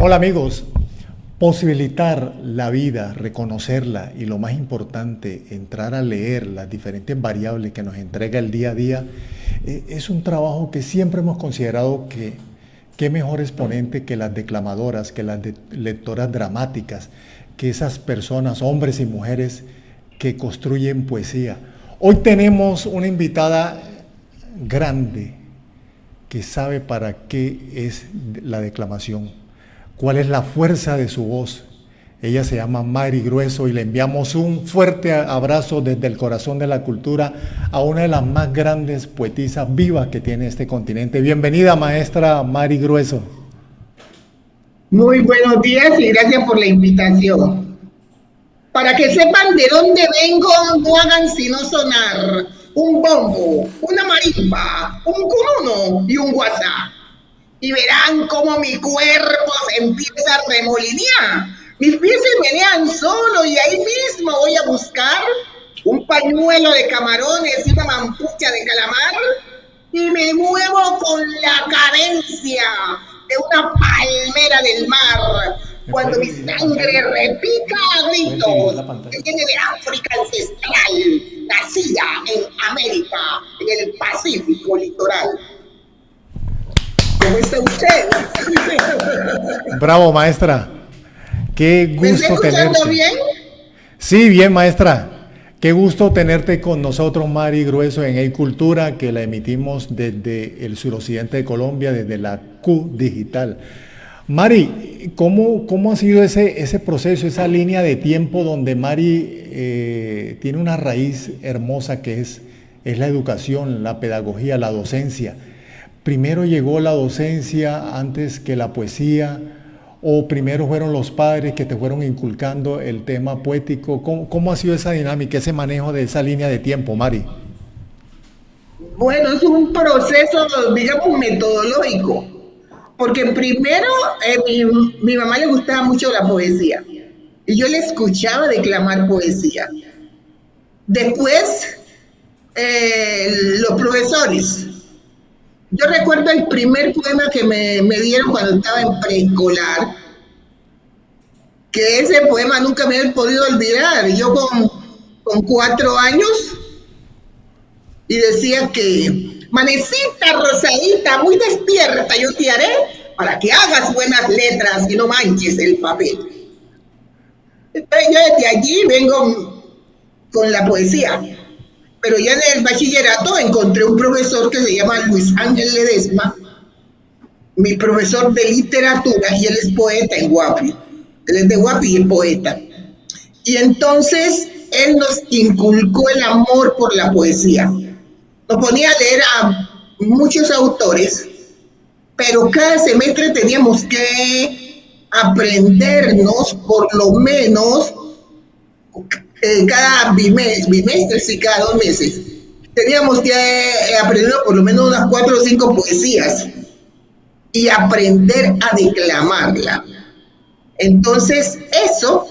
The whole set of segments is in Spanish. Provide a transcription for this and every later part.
Hola amigos, posibilitar la vida, reconocerla y lo más importante, entrar a leer las diferentes variables que nos entrega el día a día, es un trabajo que siempre hemos considerado que qué mejor exponente que las declamadoras, que las lectoras dramáticas, que esas personas, hombres y mujeres que construyen poesía. Hoy tenemos una invitada grande que sabe para qué es la declamación, cuál es la fuerza de su voz. Ella se llama Mari Grueso y le enviamos un fuerte abrazo desde el corazón de la cultura a una de las más grandes poetisas vivas que tiene este continente. Bienvenida, maestra Mari Grueso. Muy buenos días y gracias por la invitación. Para que sepan de dónde vengo, no hagan sino sonar un bombo, una marimba, un cununo y un guasá. Y verán cómo mi cuerpo se empieza a remolinear. Mis pies se menean solo y ahí mismo voy a buscar un pañuelo de camarones y una mampucha de calamar y me muevo con la cadencia de una palmera del mar. Cuando mi sangre repica a gritos, que viene de África ancestral, nacida en América, en el Pacífico litoral. ¿Cómo está usted? Bravo, maestra. Qué ¿Me está gusto escuchando tenerte. bien? Sí, bien, maestra. Qué gusto tenerte con nosotros, Mari Grueso, en Cultura, que la emitimos desde el suroccidente de Colombia, desde la Q Digital. Mari, ¿cómo ha sido ese proceso, esa línea de tiempo donde Mari tiene una raíz hermosa que es la educación, la pedagogía, la docencia? ¿Primero llegó la docencia antes que la poesía? ¿O primero fueron los padres que te fueron inculcando el tema poético? ¿Cómo ha sido esa dinámica, ese manejo de esa línea de tiempo, Mari? Bueno, es un proceso, digamos, metodológico. Porque primero, mi mamá le gustaba mucho la poesía. Y yo le escuchaba declamar poesía. Después, los profesores. Yo recuerdo el primer poema que me dieron cuando estaba en preescolar, que ese poema nunca me he podido olvidar. Yo con 4 años y decía que, manecita rosadita, muy despierta, yo te haré para que hagas buenas letras y no manches el papel. Entonces yo desde allí vengo con la poesía. Pero ya en el bachillerato encontré un profesor que se llama Luis Ángel Ledesma, mi profesor de literatura, y él es poeta en Guapi. Él es de Guapi y es poeta. Y entonces él nos inculcó el amor por la poesía. Nos ponía a leer a muchos autores, pero cada semestre teníamos que aprendernos por lo menos cada bimestre, sí, cada 2 meses. Teníamos que aprender por lo menos unas 4 o 5 poesías y aprender a declamarla. Entonces, eso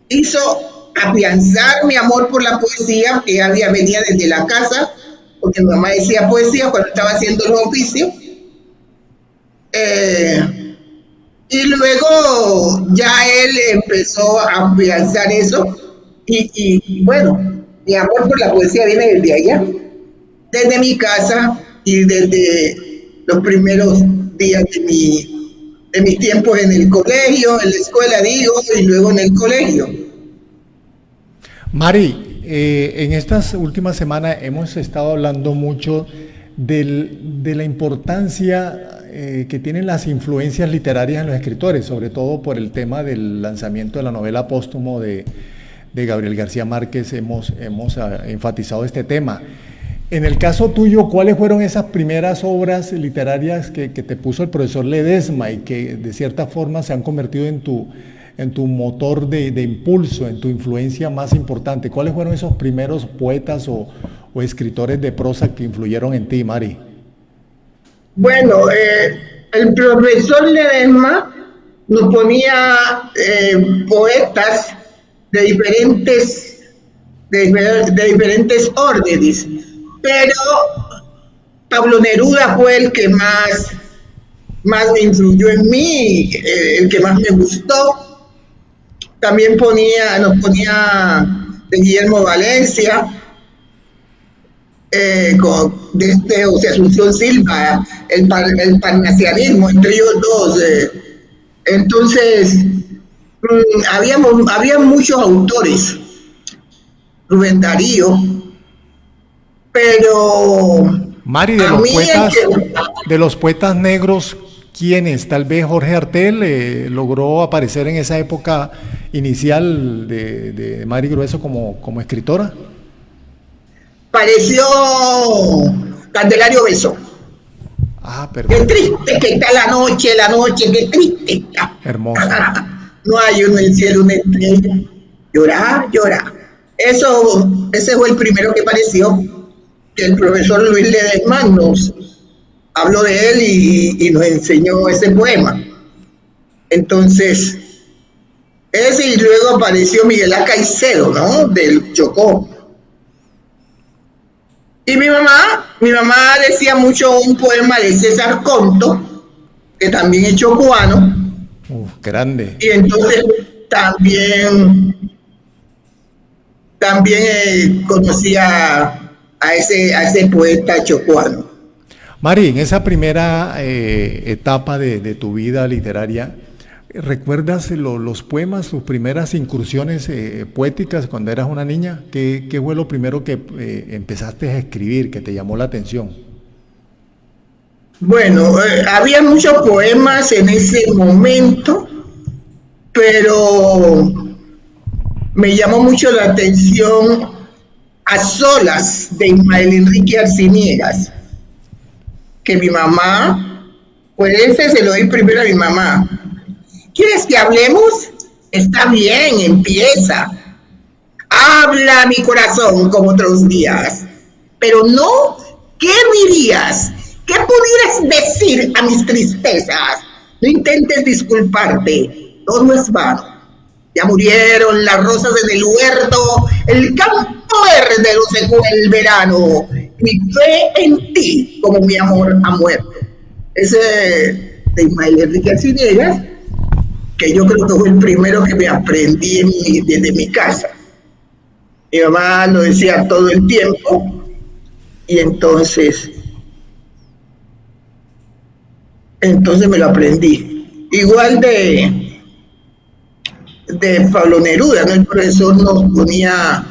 hizo afianzar mi amor por la poesía, que venía desde la casa, porque mi mamá decía poesía cuando estaba haciendo los oficios. Y luego ya él empezó a afianzar eso. Y bueno, mi amor por la poesía viene desde allá, desde mi casa y desde los primeros días de mis tiempos en el colegio, en la escuela digo, y luego en el colegio. Mari, en estas últimas semanas hemos estado hablando mucho de la importancia que tienen las influencias literarias en los escritores, sobre todo por el tema del lanzamiento de la novela póstumo de Gabriel García Márquez. Hemos enfatizado este tema. En el caso tuyo, ¿cuáles fueron esas primeras obras literarias que te puso el profesor Ledesma y que de cierta forma se han convertido en tu motor de impulso, en tu influencia más importante? ¿Cuáles fueron esos primeros poetas o escritores de prosa que influyeron en ti, Mari? Bueno, el profesor Ledesma nos ponía poetas de diferentes órdenes, pero Pablo Neruda fue el que más más me influyó en mí, el que más me gustó. También nos ponía de Guillermo Valencia, José Asunción Silva, el parnasianismo, entre ellos dos. Entonces, había muchos autores, Rubén Darío, pero Mari, a mí el que... de los poetas negros, ¿quiénes? Tal vez Jorge Artel logró aparecer en esa época inicial de Mari Grueso como escritora. Pareció Candelario Beso. Ah, Qué perfecto. triste que está la noche, qué triste está. Hermoso. No hay en el cielo una estrella. Llorar, llorar. Ese fue el primero que apareció, que el profesor Luis Ledesma nos habló de él y nos enseñó ese poema. Entonces, ese y luego apareció Miguel A. Caicedo, ¿no? Del Chocó. Y mi mamá decía mucho un poema de César Conto, que también es chocuano. Grande. Y entonces también conocía a ese poeta chocuano. Mari, en esa primera etapa de tu vida literaria, ¿recuerdas los poemas, tus primeras incursiones poéticas cuando eras una niña? ¿Qué fue lo primero que empezaste a escribir, que te llamó la atención? Bueno, había muchos poemas en ese momento, pero me llamó mucho la atención A solas de Ismael Enrique Arciniegas, que mi mamá, pues ese se lo doy primero a mi mamá. ¿Quieres que hablemos? Está bien, empieza. Habla mi corazón como otros días, pero no, ¿qué dirías? ¿Qué pudieras decir a mis tristezas? No intentes disculparte, todo es vano. Ya murieron las rosas en el huerto, el campo verde lo secó el verano. Mi fe en ti, como mi amor ha muerto. Ese de Ismael Enrique Arciniegas, que yo creo que fue el primero que me aprendí desde mi casa. Mi mamá lo decía todo el tiempo y entonces me lo aprendí. Igual de Pablo Neruda, ¿no? El profesor nos ponía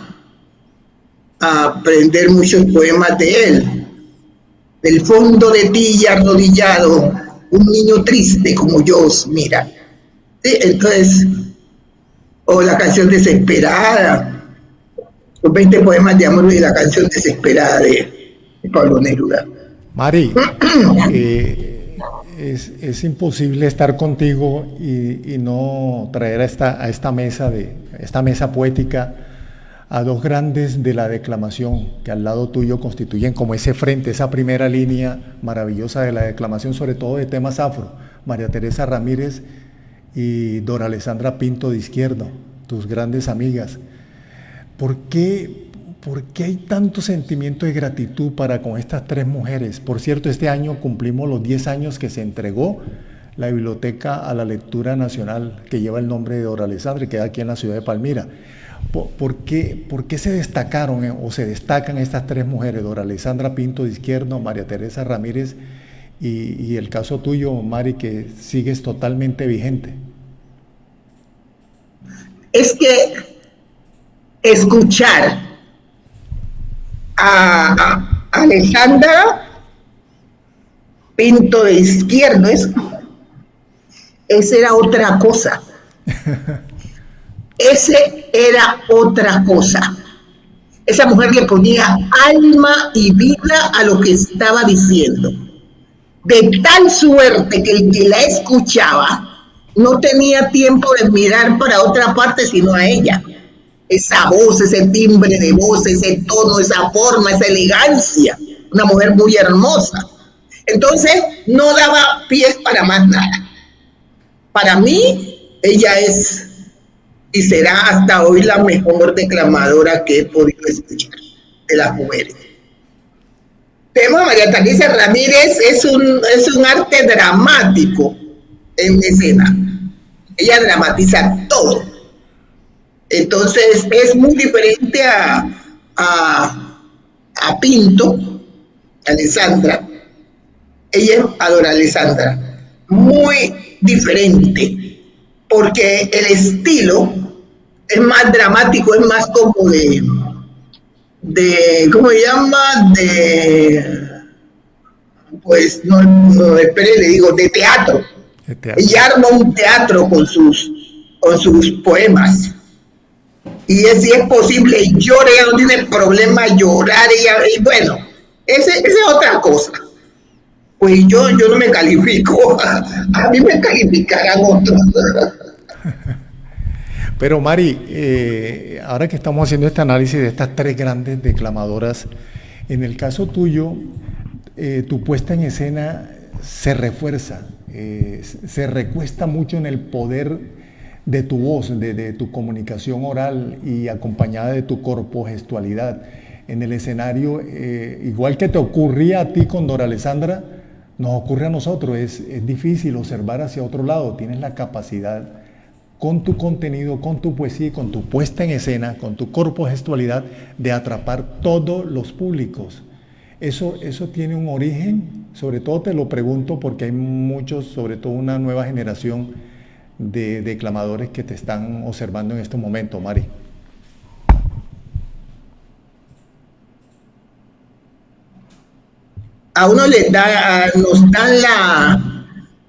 a aprender muchos poemas de él. Del fondo de ti ya arrodillado, un niño triste como yo os mira. Sí, entonces, o la canción Desesperada, los 20 poemas de amor y la canción Desesperada de Pablo Neruda. Mari, es imposible estar contigo y no traer a esta mesa poética a dos grandes de la declamación que al lado tuyo constituyen como ese frente, esa primera línea maravillosa de la declamación, sobre todo de temas afro, María Teresa Ramírez y Dora Alessandra Pinto de Izquierdo, tus grandes amigas. ¿Por qué hay tanto sentimiento de gratitud para con estas tres mujeres? Por cierto, este año cumplimos los 10 años que se entregó la Biblioteca a la Lectura Nacional, que lleva el nombre de Dora Alessandra y queda aquí en la ciudad de Palmira. ¿Por qué se destacaron o se destacan estas tres mujeres, Dora Alessandra Pinto de Izquierdo, María Teresa Ramírez y el caso tuyo, Mari, que sigues totalmente vigente? Es que escuchar a Alejandra Pinto de Izquierdo, esa era otra cosa. Ese era otra cosa. Esa mujer le ponía alma y vida a lo que estaba diciendo. De tal suerte que el que la escuchaba no tenía tiempo de mirar para otra parte sino a ella. Esa voz, ese timbre de voz, ese tono, esa forma, esa elegancia. Una mujer muy hermosa. Entonces no daba pies para más nada. Para mí, ella es y será hasta hoy la mejor declamadora que he podido escuchar de las mujeres. Tenemos a María Teresa Ramírez, es un arte dramático en escena. Ella dramatiza todo. Entonces es muy diferente a Pinto, Alessandra. Ella es Adora Alessandra. Muy diferente, porque el estilo es más dramático, es más como ¿cómo se llama? Pues, no espere, le digo, de teatro. Ella arma un teatro con sus poemas. Y si es posible, llora, ella no tiene problema llorar, y bueno, esa es otra cosa. Pues yo no me califico, a mí me calificarán otros. Pero Mari, ahora que estamos haciendo este análisis de estas tres grandes declamadoras, en el caso tuyo, tu puesta en escena se refuerza, se recuesta mucho en el poder de tu voz, de tu comunicación oral y acompañada de tu corpogestualidad. En el escenario, igual que te ocurría a ti con Dora Alessandra, nos ocurre a nosotros. Es difícil observar hacia otro lado. Tienes la capacidad, con tu contenido, con tu poesía y con tu puesta en escena, con tu corpogestualidad, de atrapar todos los públicos. Eso tiene un origen, sobre todo te lo pregunto porque hay muchos, sobre todo una nueva generación de declamadores que te están observando en este momento, Mari. A uno nos dan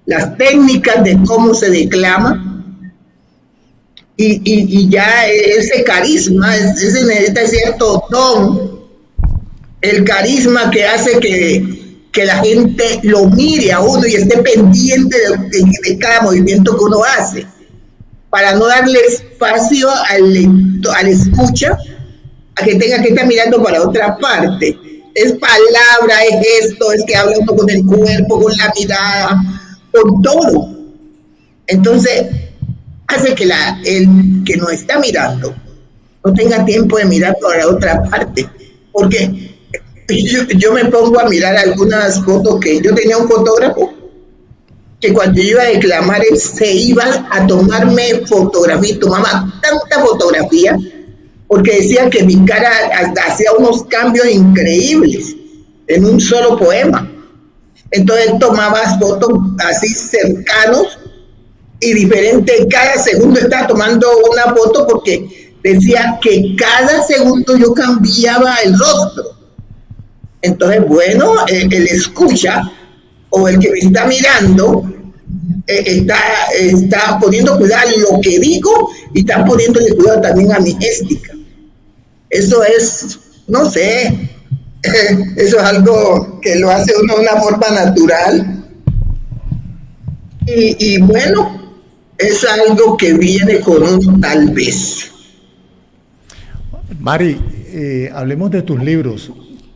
las técnicas de cómo se declama y ya ese carisma, ese necesita cierto don, el carisma que hace que la gente lo mire a uno y esté pendiente de cada movimiento que uno hace, para no darle espacio al escucha a que tenga que estar mirando para otra parte. Es palabra, es gesto, es que habla uno con el cuerpo, con la mirada, con todo. Entonces, hace que el que nos está mirando no tenga tiempo de mirar para otra parte, porque yo me pongo a mirar algunas fotos que yo tenía un fotógrafo que cuando yo iba a declamar él se iba a tomarme fotografía, tomaba tanta fotografía porque decía que mi cara hacía unos cambios increíbles en un solo poema. Entonces tomaba fotos así cercanos y diferentes, cada segundo estaba tomando una foto porque decía que cada segundo yo cambiaba el rostro. Entonces, bueno, el escucha o el que me está mirando está poniendo cuidado a lo que digo y está poniéndole cuidado también a mi géstica. Eso es, no sé, eso es algo que lo hace uno de una forma natural. Y bueno, es algo que viene con uno tal vez. Mari, hablemos de tus libros.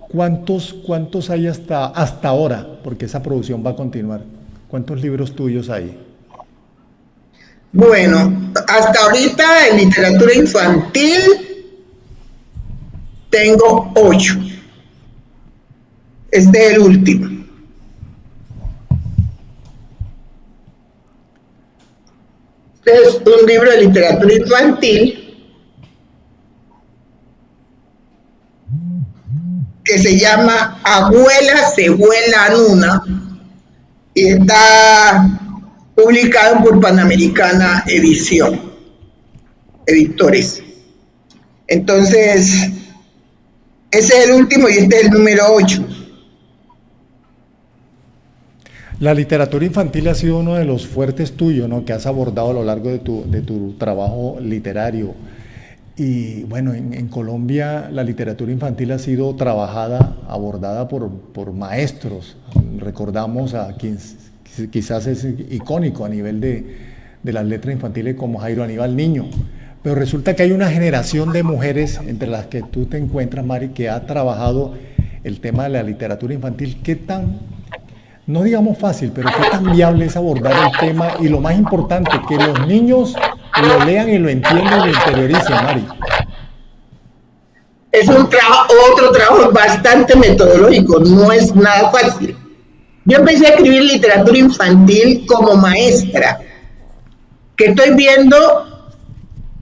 ¿Cuántos hay hasta ahora? Porque esa producción va a continuar. ¿Cuántos libros tuyos hay? Bueno, hasta ahorita en literatura infantil tengo 8. Este es el último. Este es un libro de literatura infantil que se llama Abuela se vuela Nuna y está publicado por Panamericana Editores. Entonces, ese es el último y este es el número 8. La literatura infantil ha sido uno de los fuertes tuyos, ¿no?, que has abordado a lo largo de tu trabajo literario. Y bueno, en Colombia la literatura infantil ha sido trabajada, abordada por maestros. Recordamos a quien quizás es icónico a nivel de las letras infantiles como Jairo Aníbal Niño. Pero resulta que hay una generación de mujeres, entre las que tú te encuentras, Mari, que ha trabajado el tema de la literatura infantil. ¿Qué tan, no digamos fácil, pero qué tan viable es abordar el tema? Y lo más importante, que los niños lo lean y lo entiendan y lo interioricen, Mari. es un trabajo, otro trabajo bastante metodológico, no es nada fácil. Yo empecé a escribir literatura infantil como maestra, que estoy viendo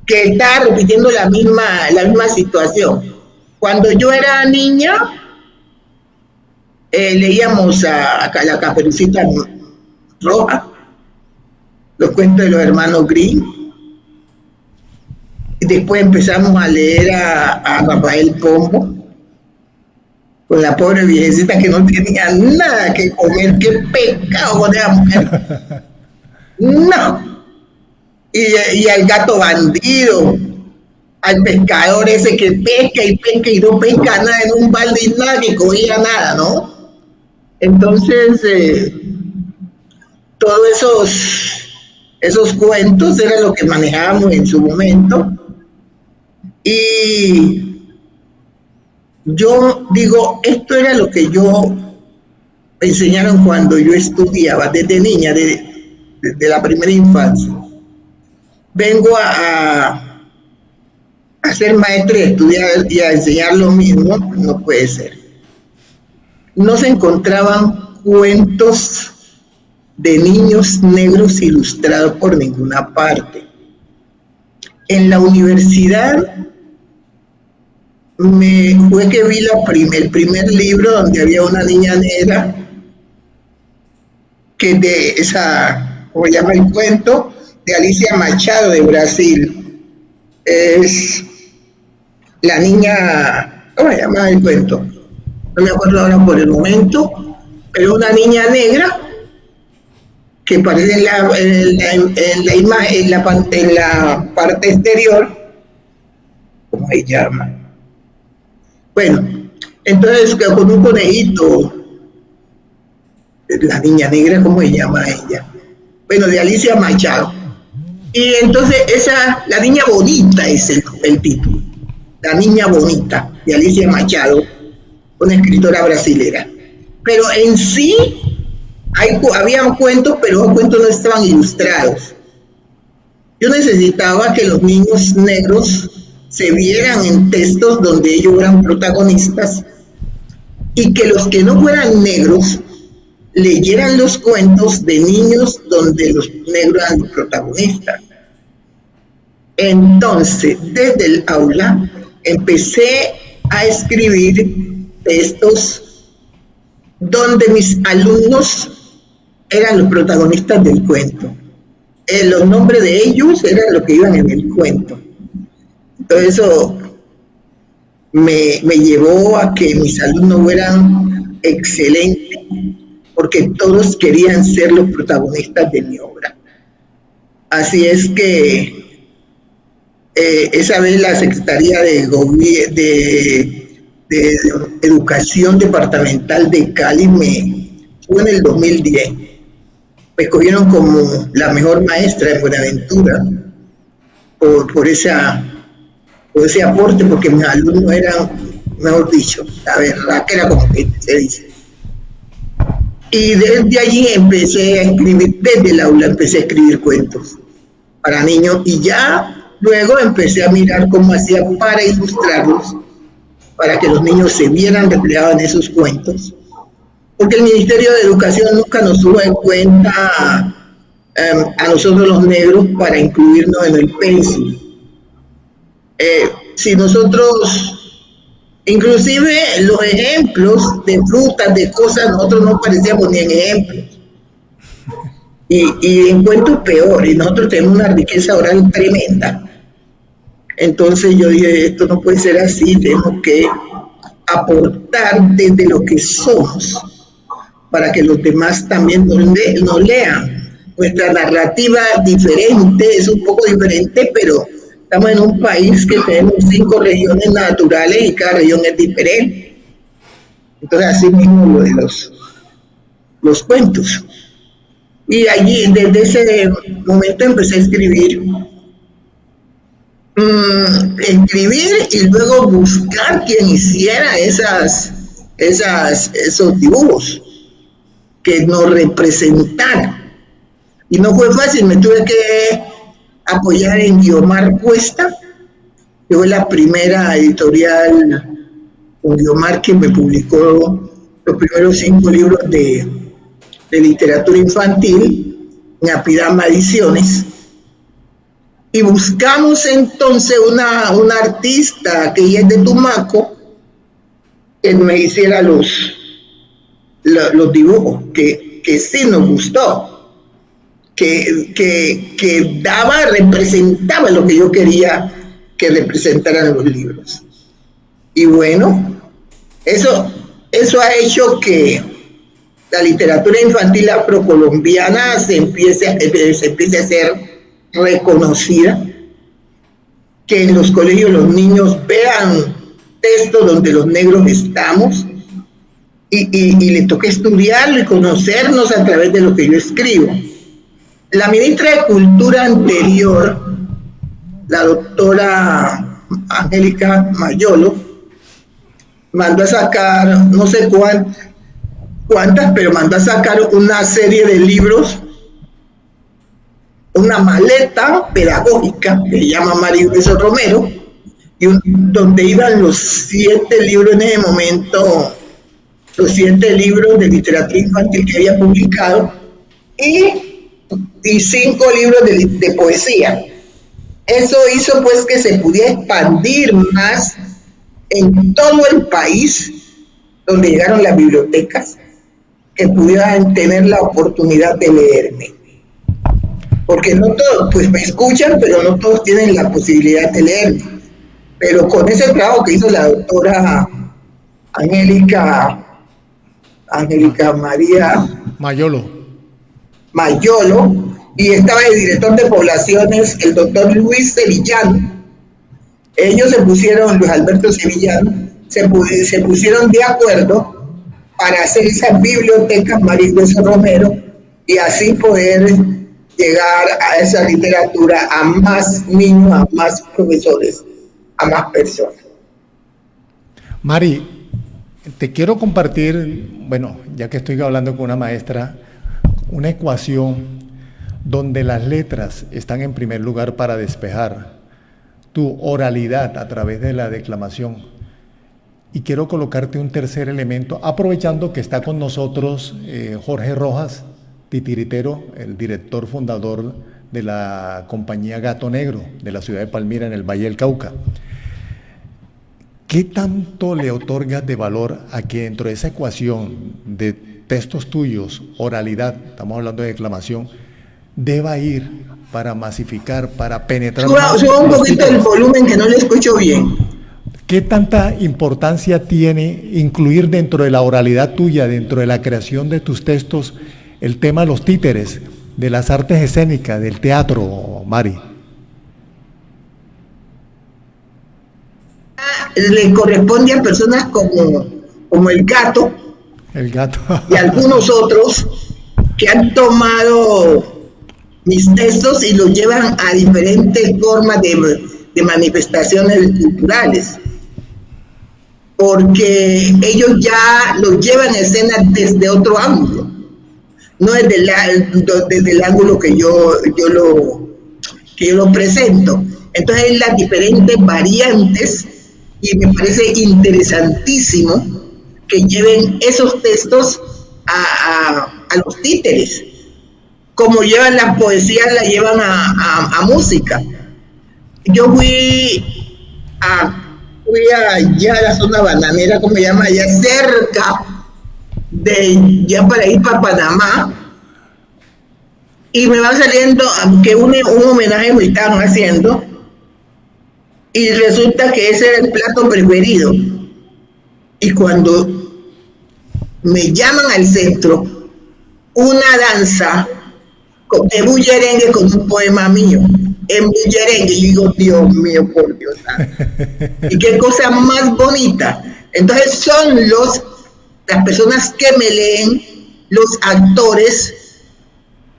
que está repitiendo la misma situación. Cuando yo era niña, leíamos a la Caperucita Roja, los cuentos de los hermanos Grimm, y después empezamos a leer a Rafael Pombo, con la pobre viejecita que no tenía nada que comer. Qué pecado con esa mujer. No. Y al gato bandido, al pescador ese que pesca y no pesca nada en un balde y nada que cogía nada, ¿no? Entonces, todos esos cuentos era lo que manejábamos en su momento. Y yo digo, esto era lo que yo me enseñaron cuando yo estudiaba, desde niña, desde la primera infancia. Vengo a ser maestro y a estudiar y a enseñar lo mismo, no puede ser. No se encontraban cuentos de niños negros ilustrados por ninguna parte. En la universidad fue que vi el primer libro donde había una niña negra, que de esa, ¿cómo se llama el cuento? De Alicia Machado, de Brasil. Es la niña, ¿cómo se llama el cuento? No me acuerdo ahora por el momento, pero una niña negra que aparece en la imagen, en la parte exterior, ¿cómo se llama? Bueno, entonces con un conejito, la niña negra, ¿cómo se llama ella? Bueno, de Alicia Machado. Y entonces la niña bonita es el título, La niña bonita, de Alicia Machado, una escritora brasilera. Pero en sí, habían cuentos, pero los cuentos no estaban ilustrados. Yo necesitaba que los niños negros se vieran en textos donde ellos eran protagonistas y que los que no fueran negros leyeran los cuentos de niños donde los negros eran los protagonistas. Entonces, desde el aula, empecé a escribir textos donde mis alumnos eran los protagonistas del cuento. Los nombres de ellos eran los que iban en el cuento. Todo eso me llevó a que mis alumnos fueran excelentes, porque todos querían ser los protagonistas de mi obra. Así es que esa vez la Secretaría de Educación Departamental de Cali fue en el 2010. Me escogieron como la mejor maestra de Buenaventura por ese aporte, porque mis alumnos eran, mejor dicho, la verdad que era como que se dice. Y desde allí empecé a escribir, desde el aula empecé a escribir cuentos para niños, y ya luego empecé a mirar cómo hacía para ilustrarlos, para que los niños se vieran reflejados en esos cuentos, porque el Ministerio de Educación nunca nos tuvo en cuenta a nosotros los negros para incluirnos en el pensum. Si nosotros, inclusive los ejemplos de frutas, de cosas, nosotros no parecíamos ni en ejemplos. Y en cuentos peor, y nosotros tenemos una riqueza oral tremenda. Entonces yo dije, esto no puede ser así, tenemos que aportar desde lo que somos, para que los demás también nos lean. Nuestra narrativa diferente, es un poco diferente, pero estamos en un país que tenemos 5 regiones naturales y cada región es diferente. Entonces así mismo lo de los cuentos. Y allí, desde ese momento empecé a escribir y luego buscar quien hiciera esos dibujos que nos representaran. Y no fue fácil, me tuve que apoyar en Guiomar Cuesta, que fue la primera editorial con Guiomar, que me publicó los primeros 5 libros de literatura infantil en Apidama Ediciones. Y buscamos entonces una artista que ella es de Tumaco, que me hiciera los dibujos, que sí nos gustó, que representaba lo que yo quería que representaran los libros. Y bueno, eso ha hecho que la literatura infantil afrocolombiana se empiece a ser reconocida, que en los colegios los niños vean textos donde los negros estamos, y le toca estudiarlo y conocernos a través de lo que yo escribo. La ministra de Cultura anterior, la doctora Angélica Mayolo, mandó a sacar, no sé cuántas, pero mandó a sacar una serie de libros, una maleta pedagógica que se llama María Luisa Romero, donde iban los 7 libros en ese momento, los 7 libros de literatura infantil que había publicado, y 5 libros de poesía. Eso hizo pues que se pudiera expandir más en todo el país, donde llegaron las bibliotecas, que pudieran tener la oportunidad de leerme. Porque no todos, pues me escuchan, pero no todos tienen la posibilidad de leerme. Pero con ese trabajo que hizo la doctora Angélica María Mayolo, y estaba el director de poblaciones, el doctor Luis Sevillano. Ellos Luis Alberto Sevillano, se pusieron de acuerdo para hacer esas bibliotecas María Luisa Romero, y así poder llegar a esa literatura a más niños, a más profesores, a más personas. Mari, te quiero compartir, bueno, ya que estoy hablando con una maestra, una ecuación donde las letras están en primer lugar para despejar tu oralidad a través de la declamación. Y quiero colocarte un tercer elemento, aprovechando que está con nosotros Jorge Rojas, titiritero, el director fundador de la compañía Gato Negro de la ciudad de Palmira, en el Valle del Cauca. ¿Qué tanto le otorgas de valor a que dentro de esa ecuación de textos tuyos, oralidad, estamos hablando de declamación, deba ir para masificar, para penetrar? Suba un poquito el volumen, que no le escucho bien. ¿Qué tanta importancia tiene incluir dentro de la oralidad tuya, dentro de la creación de tus textos, el tema de los títeres, de las artes escénicas, del teatro, Mari? Le corresponde a personas como el gato y algunos otros que han tomado mis textos y los llevan a diferentes formas de manifestaciones culturales, porque ellos ya los llevan a escena desde otro ángulo, no desde el ángulo que yo lo presento. Entonces hay las diferentes variantes, y me parece interesantísimo que lleven esos textos a los títeres. Como llevan las poesías, las llevan a música. Yo fui allá a la zona bananera, como se llama, allá cerca ya para ir para Panamá, y me va saliendo que un homenaje me estaban haciendo, y resulta que ese era el plato preferido. Y cuando me llaman al centro, una danza de bullerengue con un poema mío, en bullerengue, y digo, Dios mío, por Dios. Y qué cosa más bonita. Entonces son las personas que me leen, los actores,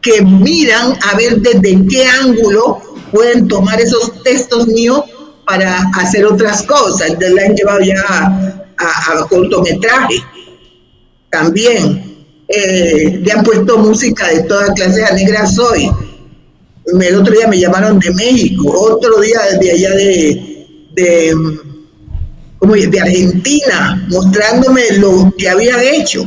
que miran a ver desde qué ángulo pueden tomar esos textos míos para hacer otras cosas. La han llevado ya a cortometraje también. Le han puesto música de toda clase. A Negra Soy. El otro día me llamaron de México, otro día de allá como de Argentina, mostrándome lo que habían hecho.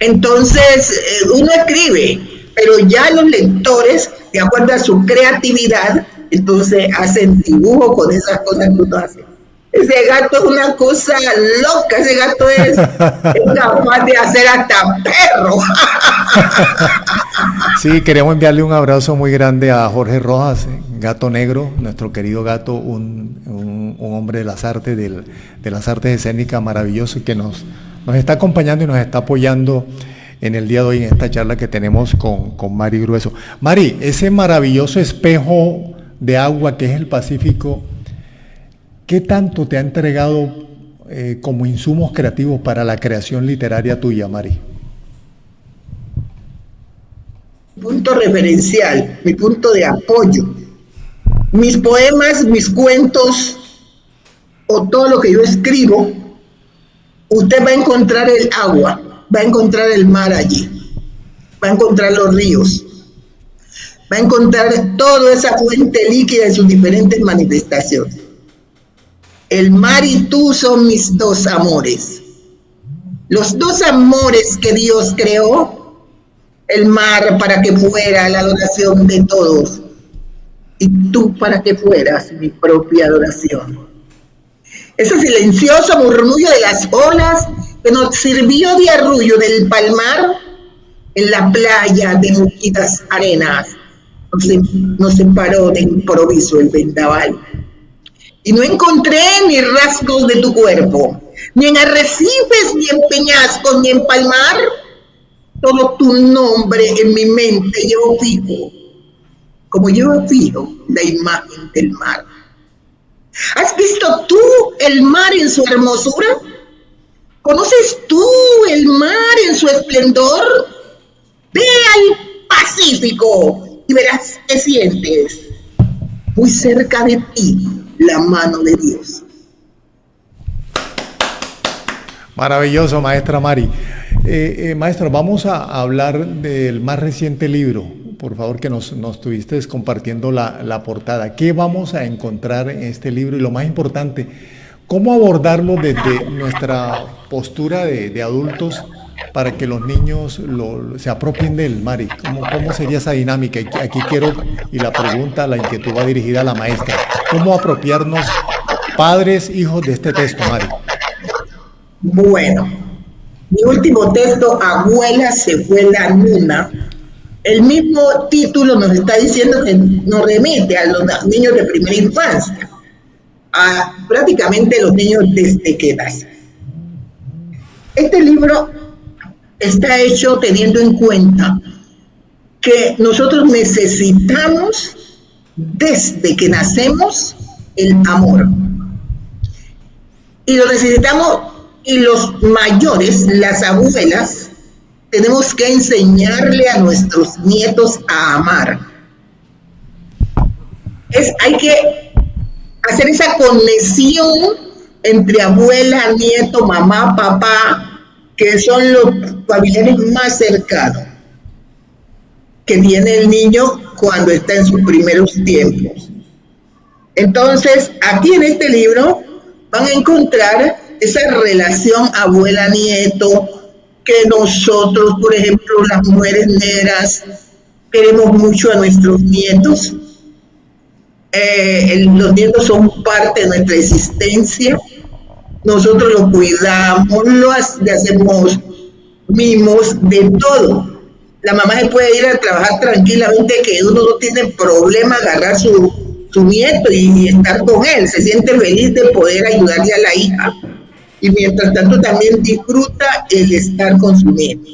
Entonces, uno escribe, pero ya los lectores, de acuerdo a su creatividad, entonces hacen dibujo con esas cosas que uno hace. Ese gato es una cosa loca, ese gato es capaz de hacer hasta perro. Sí, queremos enviarle un abrazo muy grande a Jorge Rojas, Gato Negro, nuestro querido gato, un hombre de las artes, de las artes escénicas maravilloso, que nos está acompañando y nos está apoyando en el día de hoy en esta charla que tenemos con Mari Grueso. Mari, ese maravilloso espejo de agua que es el Pacífico, ¿qué tanto te ha entregado como insumos creativos para la creación literaria tuya, Mari? Punto referencial, mi punto de apoyo. Mis poemas, mis cuentos o todo lo que yo escribo, usted va a encontrar el agua, va a encontrar el mar allí, va a encontrar los ríos, va a encontrar toda esa fuente líquida en sus diferentes manifestaciones. El mar y tú son mis dos amores. Los dos amores que Dios creó, el mar para que fuera la adoración de todos y tú para que fueras mi propia adoración. Ese silencioso murmullo de las olas que nos sirvió de arrullo del palmar en la playa de mullidas arenas nos separó de improviso el vendaval. Y no encontré ni rasgos de tu cuerpo, ni en arrecifes, ni en peñascos, ni en palmar. Todo tu nombre en mi mente llevo fijo, como llevo fijo la imagen del mar. ¿Has visto tú el mar en su hermosura? ¿Conoces tú el mar en su esplendor? Ve al Pacífico y verás que sientes muy cerca de ti la mano de Dios. Maravilloso, maestra Mari. Maestra, vamos a hablar del más reciente libro, por favor, que nos estuviste compartiendo la portada. ¿Qué vamos a encontrar en este libro? Y lo más importante, ¿cómo abordarlo desde nuestra postura de adultos para que los niños se apropien del Mari? ¿Cómo sería esa dinámica? Aquí quiero, y la pregunta, la inquietud va dirigida a la maestra. ¿Cómo apropiarnos, padres, hijos, de este texto, Mari? Bueno, mi último texto, Abuela se fue la luna. El mismo título nos está diciendo que nos remite a los niños de primera infancia, a prácticamente los niños desde que nacen. Este libro está hecho teniendo en cuenta que nosotros necesitamos desde que nacemos el amor. Y lo necesitamos, y los mayores, las abuelas, tenemos que enseñarle a nuestros nietos a amar. Hay que hacer esa conexión entre abuela, nieto, mamá, papá, que son los familiares más cercanos que tiene el niño cuando está en sus primeros tiempos. Entonces, aquí en este libro van a encontrar esa relación abuela-nieto que nosotros, por ejemplo, las mujeres negras, queremos mucho a nuestros nietos. Los nietos son parte de nuestra existencia. Nosotros los cuidamos, le hacemos mimos, de todo. La mamá se puede ir a trabajar tranquilamente, que uno no tiene problema agarrar su nieto y estar con él. Se siente feliz de poder ayudarle a la hija. Y mientras tanto también disfruta el estar con su nieto.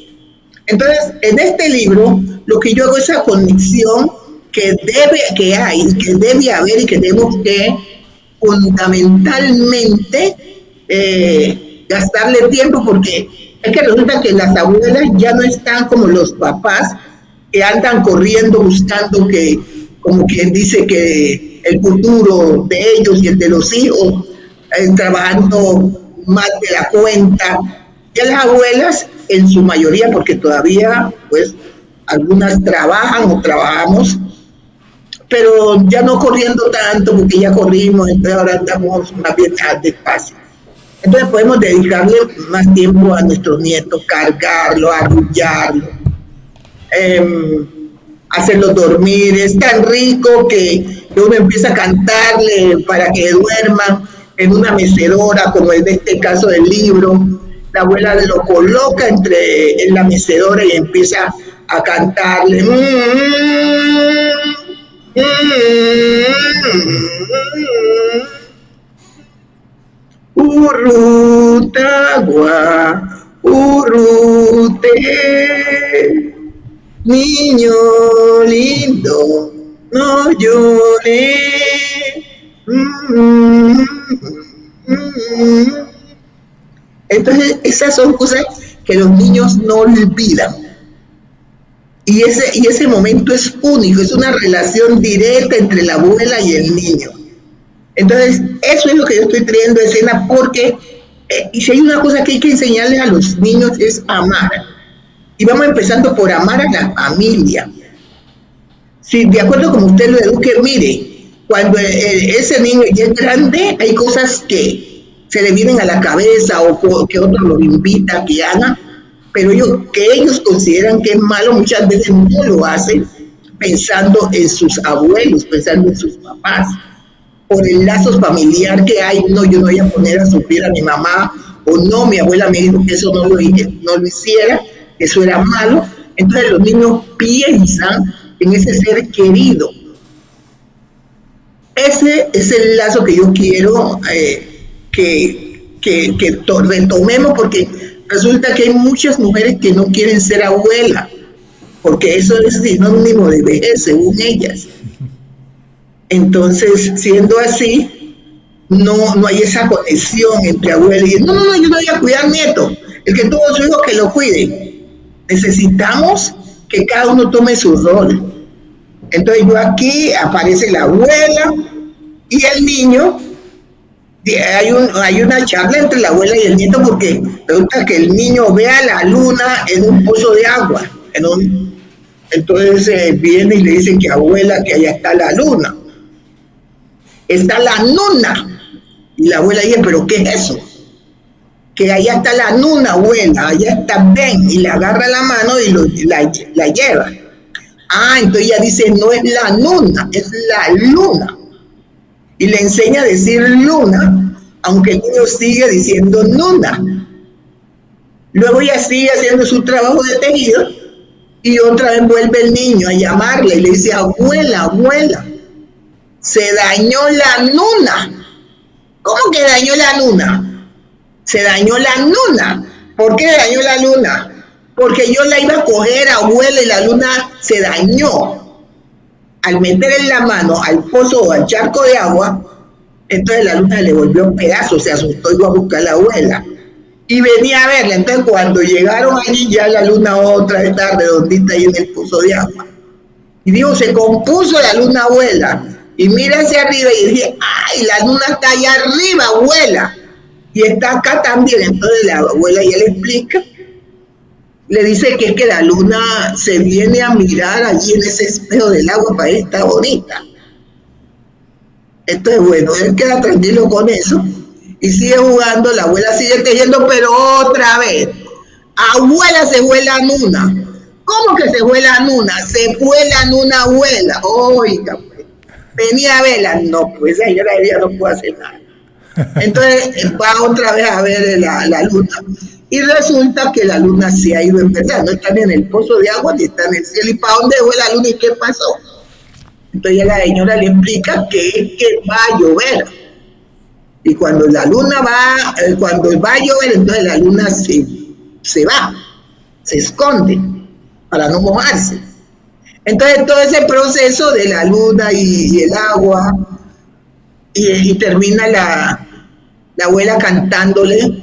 Entonces, en este libro, lo que yo hago es esa conexión que debe haber y que tenemos que fundamentalmente gastarle tiempo, porque es que resulta que las abuelas ya no están como los papás que andan corriendo buscando que, como quien dice, que el futuro de ellos y el de los hijos, trabajando más de la cuenta. Ya las abuelas, en su mayoría, porque todavía pues algunas trabajan o trabajamos, pero ya no corriendo tanto porque ya corrimos, entonces ahora estamos más bien despacio. Entonces podemos dedicarle más tiempo a nuestros nietos, cargarlo, arrullarlo, hacerlos dormir. Es tan rico que uno empieza a cantarle para que duerman en una mecedora, como es de este caso del libro. La abuela lo coloca en la mecedora y empieza a cantarle. Urrutagua, urrute, niño lindo, no llore. Entonces, esas son cosas que los niños no olvidan. Y ese momento es único, es una relación directa entre la abuela y el niño. Entonces, eso es lo que yo estoy trayendo a escena porque, y si hay una cosa que hay que enseñarles a los niños es amar. Y vamos empezando por amar a la familia. Si de acuerdo como usted lo eduque, mire, cuando ese niño ya es grande, hay cosas que se le vienen a la cabeza o que otros lo invitan a que hagan, pero que ellos consideran que es malo, muchas veces no lo hacen pensando en sus abuelos, pensando en sus papás, por el lazo familiar que hay. No, yo no voy a poner a sufrir a mi mamá, o no, mi abuela me dijo que eso no lo hiciera, que eso era malo. Entonces los niños piensan en ese ser querido. Ese es el lazo que yo quiero que retomemos, porque resulta que hay muchas mujeres que no quieren ser abuela, porque eso es sinónimo de vejez, según ellas. Entonces, siendo así, no hay esa conexión entre abuela y no, yo no voy a cuidar nieto. El que tuvo su hijo, que lo cuide. Necesitamos que cada uno tome su rol. Entonces aquí aparece la abuela y el niño. Hay una charla entre la abuela y el nieto, porque resulta que el niño ve a la luna en un pozo de agua. Entonces viene y le dice que abuela, que allá está la luna. Está la nuna. Y la abuela dice, ¿pero qué es eso? Que allá está la nuna, abuela, allá está Ben. Y le agarra la mano y la lleva. Entonces ella dice, no es la nuna, es la luna. Y le enseña a decir luna, aunque el niño sigue diciendo nuna. Luego ella sigue haciendo su trabajo de tejido y otra vez vuelve el niño a llamarle y le dice, abuela, abuela, se dañó la nuna. ¿Cómo que dañó la luna? Se dañó la luna. ¿Por qué dañó la luna? Porque yo la iba a coger, abuela, y la luna se dañó. Al meter en la mano al pozo o al charco de agua, entonces la luna le volvió pedazos, se asustó y iba a buscar a la abuela. Y venía a verla. Entonces cuando llegaron allí, ya la luna otra vez estaba redondita ahí en el pozo de agua. Y dijo, se compuso la luna, abuela. Y mira hacia arriba y dije, ¡ay, la luna está allá arriba, abuela! Y está acá también. Entonces la abuela ya le explica. Le dice que es que la luna se viene a mirar allí en ese espejo del agua para ver si está bonita. Entonces, bueno, él queda tranquilo con eso y sigue jugando. La abuela sigue tejiendo, pero otra vez. Abuela, se fue la luna. ¿Cómo que se fue la luna? Se fue la luna, abuela. Oiga, pues, venía a verla. No, pues señora, ella no puede hacer nada. Entonces va otra vez a ver la luna. Y resulta que la luna se ha ido en verdad. No está ni en el pozo de agua ni está en el cielo. ¿Y para dónde fue la luna y qué pasó? Entonces la señora le explica que es que va a llover. Y cuando la luna cuando va a llover, entonces la luna se va, se esconde para no mojarse. Entonces todo ese proceso de la luna y el agua, y termina la abuela cantándole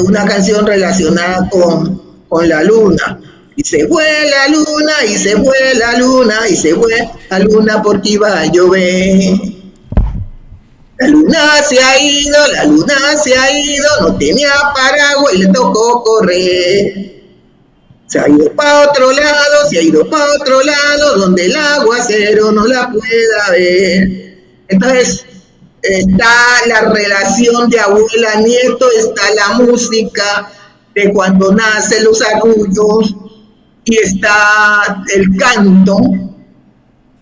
una canción relacionada con la luna. Y se fue la luna, y se fue la luna, y se fue la luna porque iba a llover. La luna se ha ido, la luna se ha ido, no tenía paraguas y le tocó correr. Se ha ido para otro lado, se ha ido para otro lado, donde el aguacero no la pueda ver. Entonces, está la relación de abuela a nieto, está la música de cuando nacen los arrullos, y está el canto,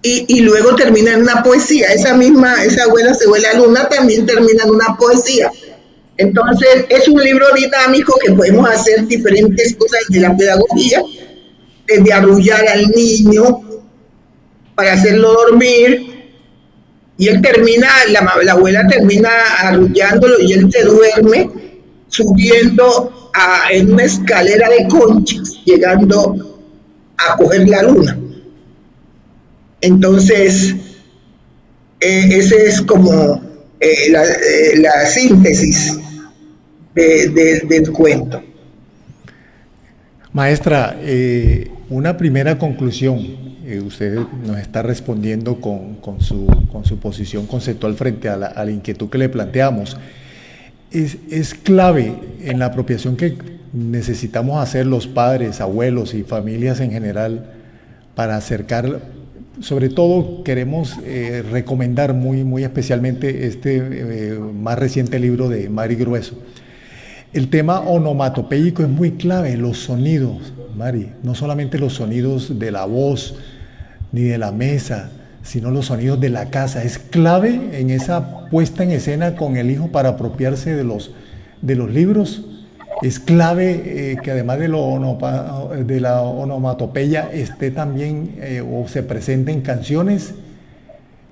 y luego termina en una poesía. Esa abuela se vuela luna, también termina en una poesía. Entonces, es un libro dinámico que podemos hacer diferentes cosas de la pedagogía, desde arrullar al niño para hacerlo dormir, y él termina, la abuela termina arrullándolo y él se duerme subiendo en una escalera de conchas, llegando a coger la luna. Entonces, ese es como la síntesis del cuento. Maestra, una primera conclusión, usted nos está respondiendo con su posición conceptual frente a la inquietud que le planteamos. Es clave en la apropiación que necesitamos hacer los padres, abuelos y familias en general para acercar, sobre todo queremos recomendar muy especialmente este más reciente libro de Mari Grueso. El tema onomatopéyico es muy clave, los sonidos, Mari, no solamente los sonidos de la voz ni de la mesa, sino los sonidos de la casa. Es clave en esa puesta en escena con el hijo para apropiarse de los libros. Es clave que además de la onomatopeya esté también o se presenten canciones.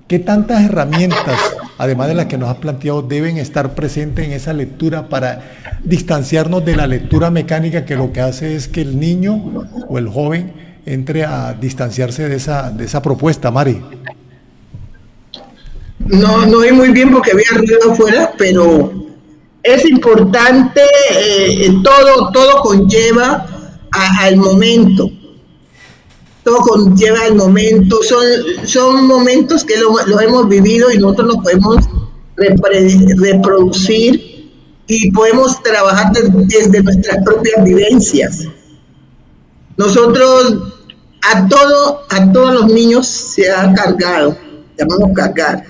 ¿Qué tantas herramientas, además de las que nos has planteado, deben estar presentes en esa lectura para distanciarnos de la lectura mecánica, que lo que hace es que el niño o el joven entre a distanciarse de esa propuesta, Mari? No oí muy bien porque había ruido afuera, pero es importante, todo conlleva al momento. Todo conlleva el momento, son momentos que lo hemos vivido y nosotros nos podemos reproducir y podemos trabajar desde nuestras propias vivencias. Nosotros a todos los niños se ha cargado, llamamos cargar.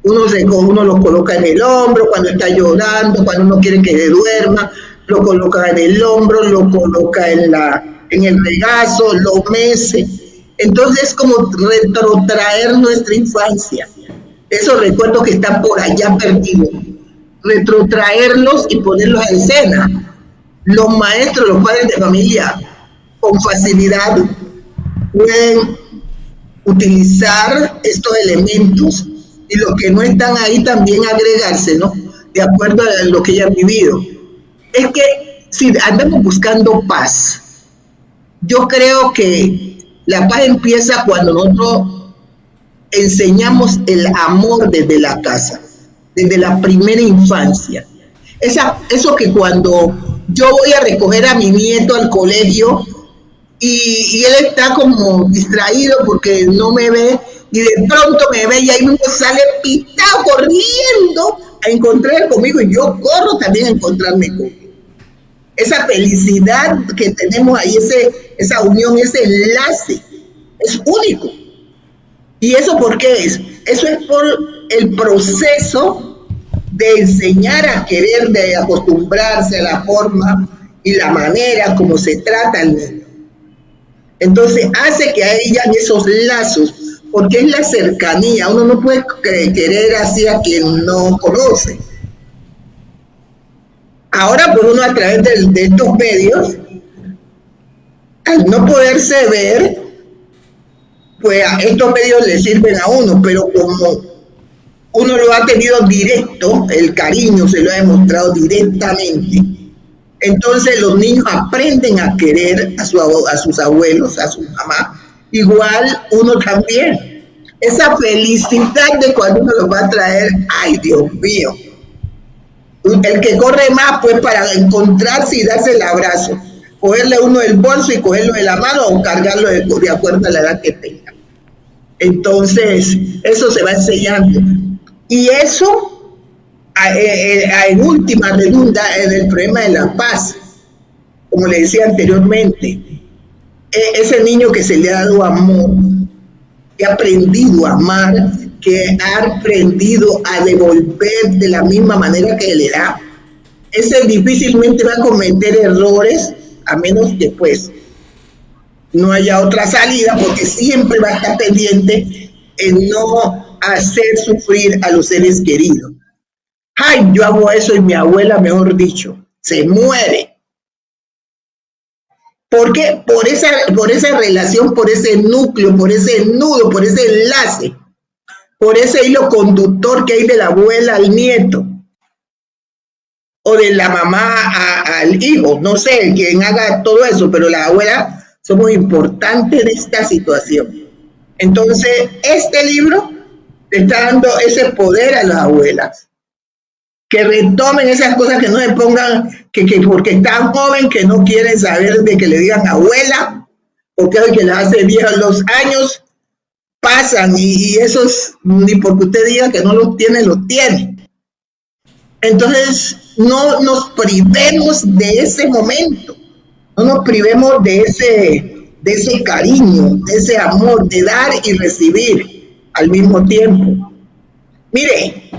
Uno los coloca en el hombro cuando está llorando, cuando uno quiere que se duerma, lo coloca en el hombro, lo coloca en el regazo, lo mece. Entonces es como retrotraer nuestra infancia, esos recuerdos que están por allá perdidos, retrotraerlos y ponerlos en escena. Los maestros, los padres de familia, con facilidad pueden utilizar estos elementos, y los que no están ahí también agregarse, ¿no? De acuerdo a lo que hayan vivido. Es que si andamos buscando paz, yo creo que la paz empieza cuando nosotros enseñamos el amor desde la casa, desde la primera infancia. Eso que cuando yo voy a recoger a mi nieto al colegio y él está como distraído porque no me ve, y de pronto me ve y ahí mismo sale pitado corriendo a encontrar conmigo, y yo corro también a encontrarme conmigo. Esa felicidad que tenemos ahí, esa unión, ese enlace, es único. ¿Y eso por qué es? Eso es por el proceso de enseñar a querer, de acostumbrarse a la forma y la manera como se trata al niño. Entonces hace que hayan esos lazos, porque es la cercanía. Uno no puede querer así a quien no conoce. Ahora, pues uno a través de estos medios, al no poderse ver, pues a estos medios le sirven a uno, pero como uno lo ha tenido directo, el cariño se lo ha demostrado directamente, entonces los niños aprenden a querer a sus abuelos, a su mamá, igual uno también. Esa felicidad de cuando uno los va a traer, ay Dios mío, el que corre más pues para encontrarse y darse el abrazo, cogerle uno del bolso y cogerlo de la mano o cargarlo de acuerdo a la edad que tenga. Entonces eso se va enseñando, y eso en última redunda en el problema de la paz, como le decía anteriormente. ese niño que se le ha dado amor, que ha aprendido a amar, que ha aprendido a devolver de la misma manera que le da, ese difícilmente va a cometer errores, a menos que pues no haya otra salida, porque siempre va a estar pendiente en no hacer sufrir a los seres queridos. Ay, yo hago eso y mi abuela, mejor dicho, se muere. Porque por esa relación, por ese núcleo, por ese nudo, por ese enlace, por ese hilo conductor que hay de la abuela al nieto, o de la mamá al hijo, no sé quién haga todo eso, pero las abuelas somos importantes de esta situación. Entonces, este libro le está dando ese poder a las abuelas, que retomen esas cosas, que no se pongan, que porque están joven, que no quieren saber de que le digan abuela, porque es que les hace viejos los años, pasan y esos, ni porque usted diga que no los tiene, los tiene. Entonces, no nos privemos de ese momento, no nos privemos de ese cariño, de ese amor, de dar y recibir al mismo tiempo. Mire,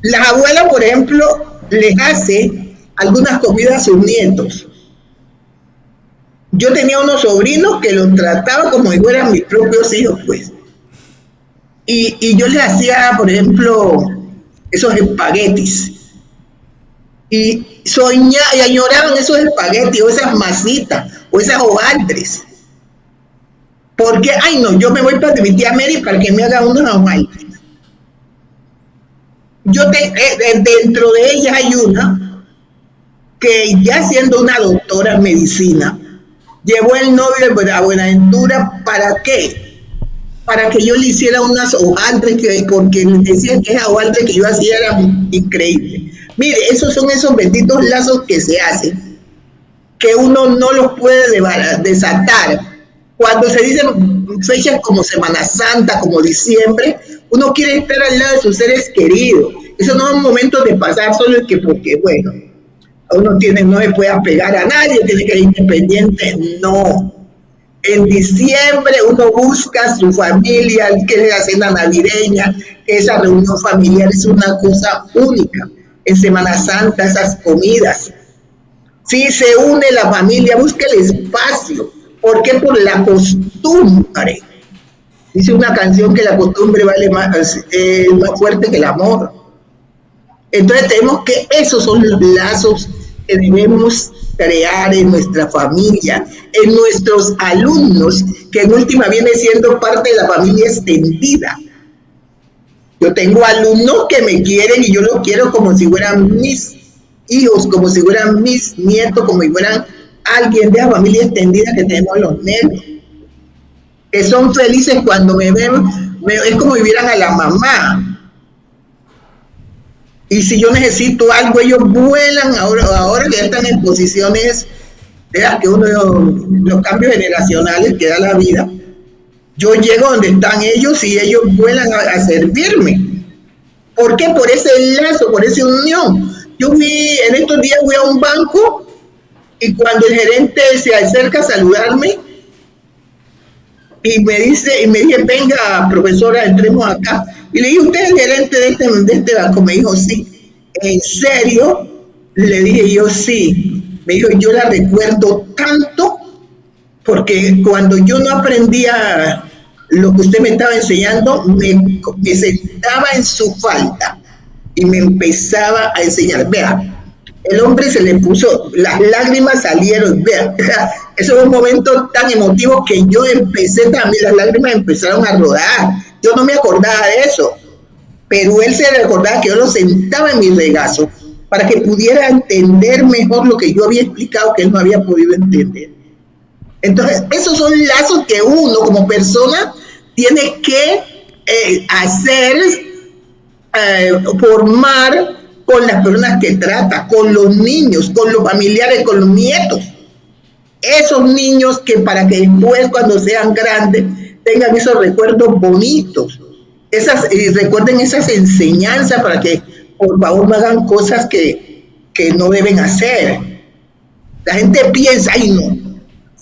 las abuelas, por ejemplo, les hace algunas comidas a sus nietos. Yo tenía unos sobrinos que los trataba como si fueran mis propios hijos, pues. Y yo les hacía, por ejemplo, esos espaguetis. Y añoraban esos espaguetis, o esas masitas, o esas hojaldres. Porque, ay no, yo me voy para mi tía Mary para que me haga unos hojaldres. Dentro de ellas hay una que, ya siendo una doctora en medicina, llevó el novio a Buenaventura. ¿Para qué? Para que yo le hiciera unas hojaldres, porque me decían que esas hojaldres que yo hacía eran increíbles. Mire, esos son esos benditos lazos que se hacen, que uno no los puede desatar. Cuando se dicen fechas como Semana Santa, como diciembre, uno quiere estar al lado de sus seres queridos. Esos no son momentos de pasar solo el que, porque, bueno, uno no se puede apegar a nadie, tiene que ser independiente. No. En diciembre uno busca a su familia, que es la cena navideña, esa reunión familiar es una cosa única. En Semana Santa, esas comidas. Sí, se une la familia, busca el espacio. ¿Por qué? Por la costumbre. Dice una canción que la costumbre vale más fuerte que el amor. Entonces tenemos que, esos son los lazos que debemos crear en nuestra familia, en nuestros alumnos, que en última viene siendo parte de la familia extendida. Yo tengo alumnos que me quieren y yo los quiero como si fueran mis hijos, como si fueran mis nietos, como si fueran alguien de la familia extendida que tenemos los negros, que son felices cuando me ven, es como si vieran a la mamá. Y si yo necesito algo, ellos vuelan, ahora que ya están en posiciones de las que los cambios generacionales que da la vida. Yo llego donde están ellos y ellos vuelan a servirme. ¿Por qué? Por ese lazo, por esa unión. En estos días fui a un banco y cuando el gerente se acerca a saludarme y me dice, venga profesora, entremos acá. Y le dije, ¿usted es el gerente de este banco? Me dijo, sí. ¿En serio? Le dije yo, sí. Me dijo, yo la recuerdo tanto porque cuando yo no aprendía lo que usted me estaba enseñando, me sentaba en su falda y me empezaba a enseñar. Vea, el hombre se le puso, las lágrimas salieron, vea, eso fue un momento tan emotivo que yo empecé también, las lágrimas empezaron a rodar. Yo no me acordaba de eso, pero él se recordaba que yo lo sentaba en mi regazo para que pudiera entender mejor lo que yo había explicado que él no había podido entender. Entonces, esos son lazos que uno como persona tiene que formar con las personas que trata, con los niños, con los familiares, con los nietos. Esos niños que para que después cuando sean grandes tengan esos recuerdos bonitos, recuerden esas enseñanzas para que por favor no hagan cosas que no deben hacer. La gente piensa, ay no,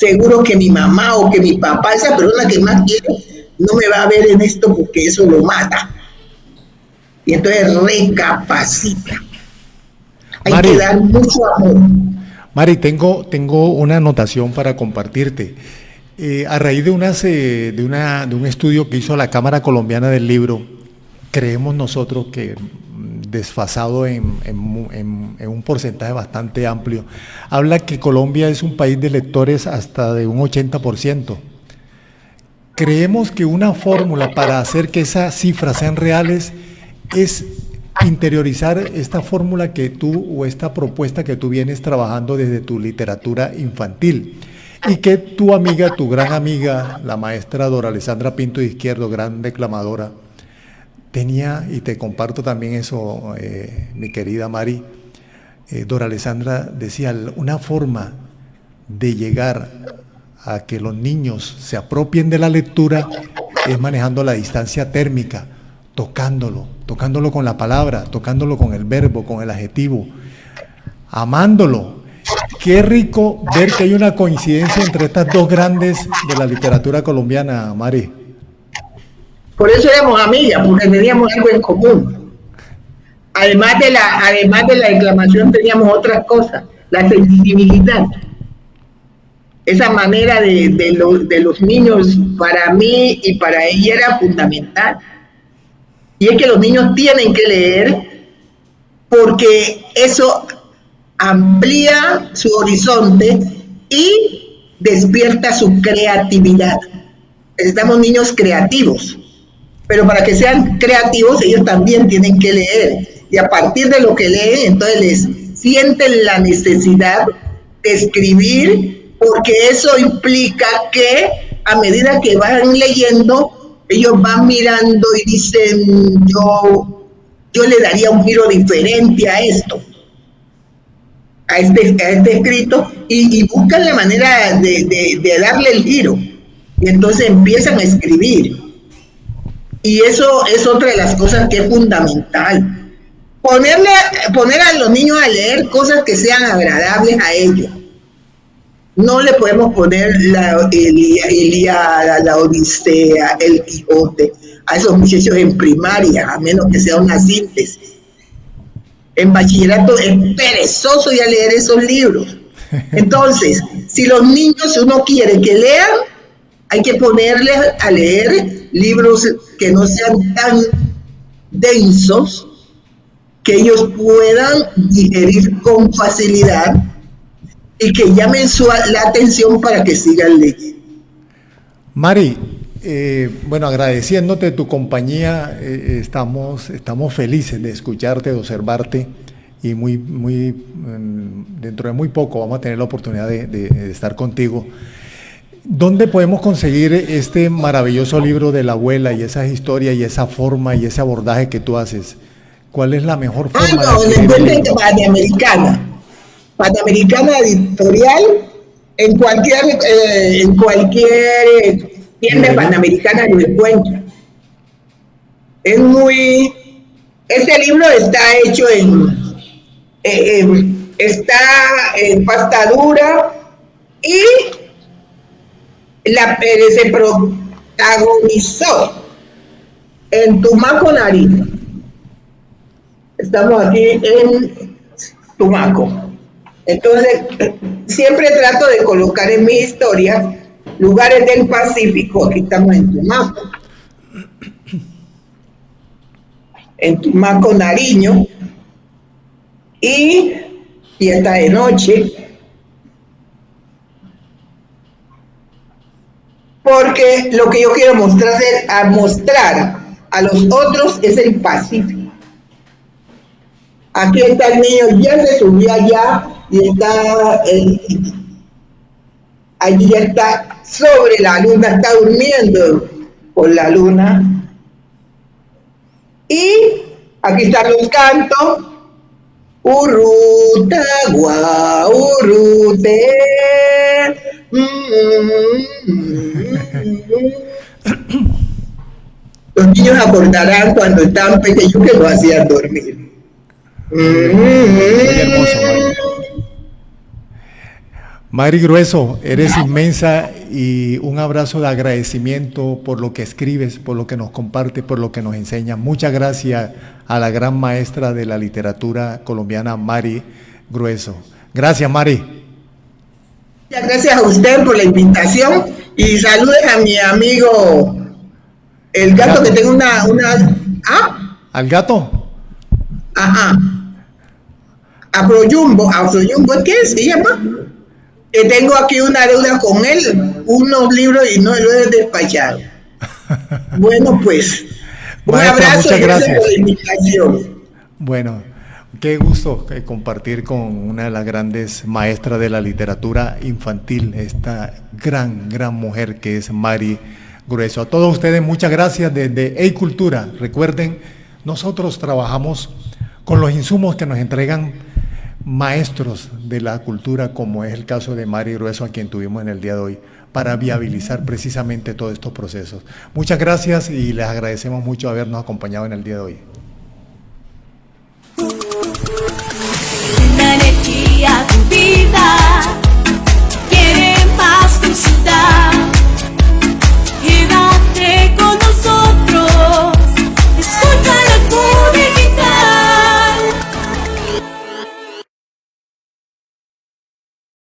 seguro que mi mamá o que mi papá, esa persona que más quiere, no me va a ver en esto porque eso lo mata. Y entonces recapacita. Hay que Mari, dar mucho amor. Mari, tengo una anotación para compartirte. A raíz de un estudio que hizo la Cámara Colombiana del Libro, creemos nosotros que desfasado en un porcentaje bastante amplio, habla que Colombia es un país de lectores hasta de un 80%. Creemos que una fórmula para hacer que esas cifras sean reales es interiorizar esta fórmula que tú o esta propuesta que tú vienes trabajando desde tu literatura infantil y que tu amiga, tu gran amiga, la maestra Dora Alessandra Pinto de Izquierdo, gran declamadora, tenía, y te comparto también eso, mi querida Mari. Dora Alessandra decía, una forma de llegar a que los niños se apropien de la lectura es manejando la distancia térmica, tocándolo con la palabra, tocándolo con el verbo, con el adjetivo, amándolo. Qué rico ver que hay una coincidencia entre estas dos grandes de la literatura colombiana, Mari. Por eso éramos amigas, porque teníamos algo en común. Además de la declamación teníamos otras cosas, la sensibilidad. Esa manera de los niños para mí y para ella era fundamental. Y es que los niños tienen que leer porque eso amplía su horizonte y despierta su creatividad. Necesitamos niños creativos, pero para que sean creativos ellos también tienen que leer. Y a partir de lo que leen, entonces les sienten la necesidad de escribir, porque eso implica que a medida que van leyendo, ellos van mirando y dicen, yo le daría un giro diferente a esto, a este escrito, y buscan la manera de darle el giro. Y entonces empiezan a escribir. Y eso es otra de las cosas que es fundamental. Poner a los niños a leer cosas que sean agradables a ellos. No le podemos poner la Ilíada, la Odisea, el Quijote a esos muchachos en primaria, a menos que sea una síntesis. En bachillerato es perezoso ya leer esos libros. Entonces, si los niños uno quiere que lean, hay que ponerles a leer libros que no sean tan densos, que ellos puedan digerir con facilidad y que llamen la atención para que sigan leyendo. Mari, bueno, agradeciéndote tu compañía, estamos felices de escucharte, de observarte y dentro de muy poco vamos a tener la oportunidad de estar contigo. ¿Dónde podemos conseguir este maravilloso libro de la abuela y esas historias y esa forma y ese abordaje que tú haces? ¿Cuál es la mejor forma de encuentren Panamericana Editorial, en cualquier tienda panamericana lo encuentran. Este libro está hecho está en pasta dura y se protagonizó en Tumaco, Nariño. Estamos aquí en Tumaco. Entonces, siempre trato de colocar en mi historia lugares del Pacífico. Aquí estamos en Tumaco, Nariño, y está de noche, porque lo que yo quiero mostrar a los otros es el Pacífico. Aquí está el niño, ya se subió allá y está allí, ya está sobre la luna, está durmiendo con la luna. Y aquí están los cantos. Uruta, urute. Los niños acordarán cuando estaban pequeños que lo hacían dormir. Muy hermoso, Mari. Mari Grueso, eres inmensa y un abrazo de agradecimiento por lo que escribes, por lo que nos compartes, por lo que nos enseñas. Muchas gracias a la gran maestra de la literatura colombiana, Mari Grueso. Gracias, Mari. Muchas gracias a usted por la invitación y saludes a mi amigo el gato, que tengo ¿ah? ¿Al gato? Ajá. Afroyumbo, ¿qué se llama? Que tengo aquí una deuda con él, unos libros y no lo he despachado. Bueno, pues, un Maestra, abrazo muchas y gracias gracias. por la invitación. Bueno, qué gusto compartir con una de las grandes maestras de la literatura infantil, esta gran mujer que es Mari Grueso. A todos ustedes, muchas gracias desde Eicultura. Recuerden, nosotros trabajamos con los insumos que nos entregan maestros de la cultura, como es el caso de Mari Grueso, a quien tuvimos en el día de hoy, para viabilizar precisamente todos estos procesos. Muchas gracias y les agradecemos mucho habernos acompañado en el día de hoy.